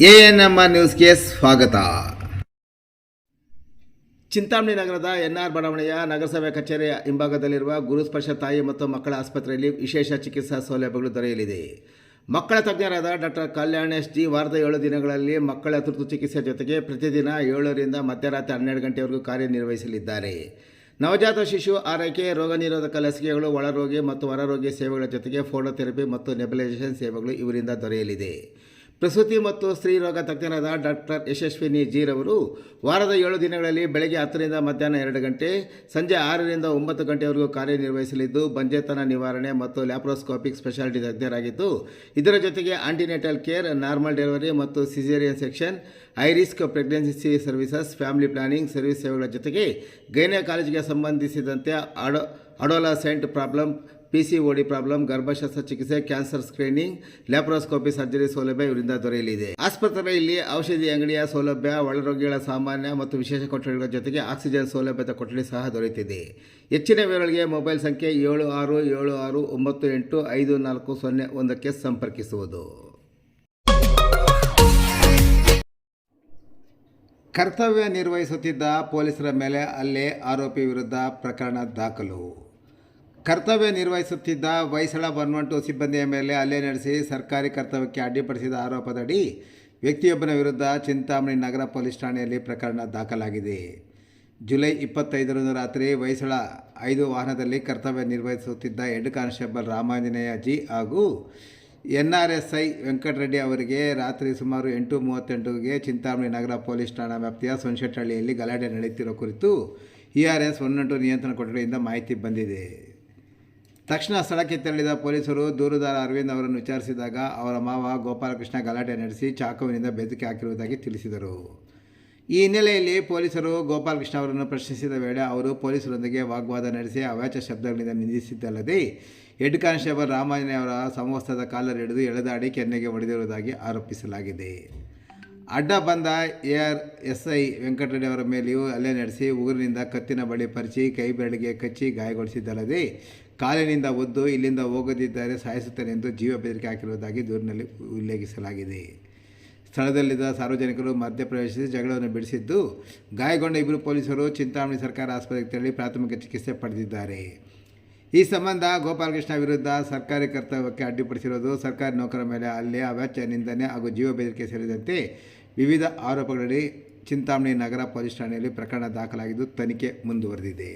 ANMR ನ್ಯೂಸ್ಗೆ ಸ್ವಾಗತ. ಚಿಂತಾಮಣಿ ನಗರದ ಎನ್ಆರ್ ಬಡಾವಣೆಯ ನಗರಸಭೆ ಕಚೇರಿಯ ಹಿಂಭಾಗದಲ್ಲಿರುವ ಗುರುಸ್ಪರ್ಶ ತಾಯಿ ಮತ್ತು ಮಕ್ಕಳ ಆಸ್ಪತ್ರೆಯಲ್ಲಿ ವಿಶೇಷ ಚಿಕಿತ್ಸಾ ಸೌಲಭ್ಯಗಳು ದೊರೆಯಲಿದೆ. ಮಕ್ಕಳ ತಜ್ಞರಾದ ಡಾಕ್ಟರ್ ಕಲ್ಯಾಣೇಶ್ ಜಿ ವಾರದ 7 ದಿನಗಳಲ್ಲಿ ಮಕ್ಕಳ ತುರ್ತು ಚಿಕಿತ್ಸೆ ಜೊತೆಗೆ ಪ್ರತಿದಿನ 7ರಿಂದ ಮಧ್ಯರಾತ್ರಿ 12 ಗಂಟೆವರೆಗೂ ಕಾರ್ಯನಿರ್ವಹಿಸಲಿದ್ದಾರೆ. ನವಜಾತ ಶಿಶು ಆರೈಕೆ, ರೋಗ ನಿರೋಧಕ ಲಸಿಕೆಗಳು, ಒಳರೋಗಿ ಮತ್ತು ಹೊರರೋಗಿ ಸೇವೆಗಳ ಜೊತೆಗೆ ಫೋಟೋಥೆರಪಿ ಮತ್ತು ನೆಬುಲೈಸೇಷನ್ ಸೇವೆಗಳು ಇವರಿಂದ ದೊರೆಯಲಿದೆ. ಪ್ರಸೂತಿ ಮತ್ತು ಸ್ತ್ರೀ ರೋಗ ತಜ್ಞರಾದ ಡಾಕ್ಟರ್ ಯಶಸ್ವಿನಿ ಜಿ ರವರು ವಾರದ 7 ದಿನಗಳಲ್ಲಿ ಬೆಳಗ್ಗೆ 10ರಿಂದ ಮಧ್ಯಾಹ್ನ 2 ಗಂಟೆ, ಸಂಜೆ 6ರಿಂದ 9 ಗಂಟೆವರೆಗೂ ಕಾರ್ಯನಿರ್ವಹಿಸಲಿದ್ದು ಬಂಜೆತನ ನಿವಾರಣೆ ಮತ್ತು ಲ್ಯಾಪ್ರೋಸ್ಕೋಪಿಕ್ ಸ್ಪೆಷಾಲಿಟಿ ತಜ್ಞರಾಗಿದ್ದು, ಇದರ ಜೊತೆಗೆ ಆಂಟಿನೇಟಲ್ ಕೇರ್, ನಾರ್ಮಲ್ ಡೆಲಿವರಿ ಮತ್ತು caesarean section, high risk pregnancy services, family planning service ಸೇವೆಗಳ ಜೊತೆಗೆ ಗೈನಕಾಲಜಿಗೆ ಸಂಬಂಧಿಸಿದಂತೆ ಅಡೋಲಸೆಂಟ್ ಪ್ರಾಬ್ಲಮ್, PCOD ಪ್ರಾಬ್ಲಮ್, ಗರ್ಭಶಸ್ತ್ರ ಚಿಕಿತ್ಸೆ, ಕ್ಯಾನ್ಸರ್ ಸ್ಕ್ರೀನಿಂಗ್, ಲ್ಯಾಪ್ರೋಸ್ಕೋಪಿ ಸರ್ಜರಿ ಸೌಲಭ್ಯ ಇವರಿಂದ ದೊರೆಯಲಿದೆ. ಆಸ್ಪತ್ರೆಯಲ್ಲಿ ಔಷಧಿ ಅಂಗಡಿಯ ಸೌಲಭ್ಯ, ಒಳರೋಗಿಗಳ ಸಾಮಾನ್ಯ ಮತ್ತು ವಿಶೇಷ ಕೊಠಡಿಗಳ ಜೊತೆಗೆ ಆಕ್ಸಿಜನ್ ಸೌಲಭ್ಯದ ಕೊಠಡಿ ಸಹ ದೊರೆಯುತ್ತಿದೆ. ಹೆಚ್ಚಿನ ವಿವರಗಳಿಗೆ ಮೊಬೈಲ್ ಸಂಖ್ಯೆ 7676985401ಕ್ಕೆ ಸಂಪರ್ಕಿಸುವುದು. ಕರ್ತವ್ಯ ನಿರ್ವಹಿಸುತ್ತಿದ್ದ ಪೊಲೀಸರ ಮೇಲೆ ಹಲ್ಲೆ, ಆರೋಪಿ ವಿರುದ್ಧ ಪ್ರಕರಣ ದಾಖಲು. ಕರ್ತವ್ಯ ನಿರ್ವಹಿಸುತ್ತಿದ್ದ ಹೊಯ್ಸಳ 112 ಸಿಬ್ಬಂದಿಯ ಮೇಲೆ ಹಲ್ಲೆ ನಡೆಸಿ ಸರ್ಕಾರಿ ಕರ್ತವ್ಯಕ್ಕೆ ಅಡ್ಡಿಪಡಿಸಿದ ಆರೋಪದಡಿ ವ್ಯಕ್ತಿಯೊಬ್ಬನ ವಿರುದ್ಧ ಚಿಂತಾಮಣಿ ನಗರ ಪೊಲೀಸ್ ಠಾಣೆಯಲ್ಲಿ ಪ್ರಕರಣ ದಾಖಲಾಗಿದೆ. ಜುಲೈ 25ರಂದು ರಾತ್ರಿ ಹೊಯ್ಸಳ 5 ವಾಹನದಲ್ಲಿ ಕರ್ತವ್ಯ ನಿರ್ವಹಿಸುತ್ತಿದ್ದ ಹೆಡ್ ಕಾನ್ಸ್ಟೇಬಲ್ ರಾಮಾಂಜನೇಯ ಜಿ ಹಾಗೂ NRSI ವೆಂಕಟರೆಡ್ಡಿ ಅವರಿಗೆ ರಾತ್ರಿ ಸುಮಾರು 8:38ಗೆ ಚಿಂತಾಮಣಿ ನಗರ ಪೊಲೀಸ್ ಠಾಣಾ ವ್ಯಾಪ್ತಿಯ ಸೊನ್ಶೆಟ್ಟಹಳ್ಳಿಯಲ್ಲಿ ಗಲಾಟೆ ನಡೆಯುತ್ತಿರುವ ಕುರಿತು ERS 112 ನಿಯಂತ್ರಣ ಕೊಠಡಿಯಿಂದ ಮಾಹಿತಿ ಬಂದಿದೆ. ತಕ್ಷಣ ಸ್ಥಳಕ್ಕೆ ತೆರಳಿದ ಪೊಲೀಸರು ದೂರುದಾರ ಅರವಿಂದ್ ಅವರನ್ನು ವಿಚಾರಿಸಿದಾಗ ಅವರ ಮಾವ ಗೋಪಾಲಕೃಷ್ಣ ಗಲಾಟೆ ನಡೆಸಿ ಚಾಕುವಿನಿಂದ ಬೆದರಿಕೆ ಹಾಕಿರುವುದಾಗಿ ತಿಳಿಸಿದರು. ಈ ಹಿನ್ನೆಲೆಯಲ್ಲಿ ಪೊಲೀಸರು ಗೋಪಾಲಕೃಷ್ಣ ಅವರನ್ನು ಪ್ರಶ್ನಿಸಿದ ವೇಳೆ ಅವರು ಪೊಲೀಸರೊಂದಿಗೆ ವಾಗ್ವಾದ ನಡೆಸಿ ಅವಾಚ್ಯ ಶಬ್ದಗಳಿಂದ ನಿಂದಿಸಿದ್ದಲ್ಲದೆ ಹೆಡ್ ಕಾನ್ಸ್ಟೇಬಲ್ ರಾಮಾಂಜನೇಯ ಅವರ ಸಮವಸ್ತ್ರದ ಕಾಲರ್ ಹಿಡಿದು ಎಳೆದಾಡಿ ಕೆನ್ನೆಗೆ ಹೊಡೆದಿರುವುದಾಗಿ ಆರೋಪಿಸಲಾಗಿದೆ. ಅಡ್ಡ ಬಂದ ARSI ವೆಂಕಟರೆಡ್ಡಿ ಅವರ ಮೇಲೆಯೂ ಹಲ್ಲೆ ನಡೆಸಿ ಉಗುರಿನಿಂದ ಕತ್ತಿನ ಬಳಿ ಪರಿಚಿ ಕೈ ಬೆರಳಿಗೆ ಕಚ್ಚಿ ಗಾಯಗೊಳಿಸಿದ್ದಲ್ಲದೆ ಕಾಲಿನಿಂದ ಒದ್ದು ಇಲ್ಲಿಂದ ಹೋಗದಿದ್ದರೆ ಸಾಯಿಸುತ್ತೇನೆ ಎಂದು ಜೀವ ಬೆದರಿಕೆ ಹಾಕಿರುವುದಾಗಿ ದೂರಿನಲ್ಲಿ ಉಲ್ಲೇಖಿಸಲಾಗಿದೆ. ಸ್ಥಳದಲ್ಲಿದ್ದ ಸಾರ್ವಜನಿಕರು ಮಧ್ಯಪ್ರವೇಶಿಸಿ ಜಗಳವನ್ನು ಬಿಡಿಸಿದ್ದು, ಗಾಯಗೊಂಡ 2 ಪೊಲೀಸರು ಚಿಂತಾಮಣಿ ಸರ್ಕಾರಿ ಆಸ್ಪತ್ರೆಗೆ ತೆರಳಿ ಪ್ರಾಥಮಿಕ ಚಿಕಿತ್ಸೆ ಪಡೆದಿದ್ದಾರೆ. ಈ ಸಂಬಂಧ ಗೋಪಾಲಕೃಷ್ಣ ವಿರುದ್ಧ ಸರ್ಕಾರಿ ಕರ್ತವ್ಯಕ್ಕೆ ಅಡ್ಡಿಪಡಿಸಿರುವುದು, ಸರ್ಕಾರಿ ನೌಕರರ ಮೇಲೆ ಹಲ್ಲೆ, ಅವಾಚ್ಯ ನಿಂದನೆ ಹಾಗೂ ಜೀವ ಬೆದರಿಕೆ ಸೇರಿದಂತೆ ವಿವಿಧ ಆರೋಪಗಳಡಿ ಚಿಂತಾಮಣಿ ನಗರ ಪೊಲೀಸ್ ಠಾಣೆಯಲ್ಲಿ ಪ್ರಕರಣ ದಾಖಲಾಗಿದ್ದು ತನಿಖೆ ಮುಂದುವರೆದಿದೆ.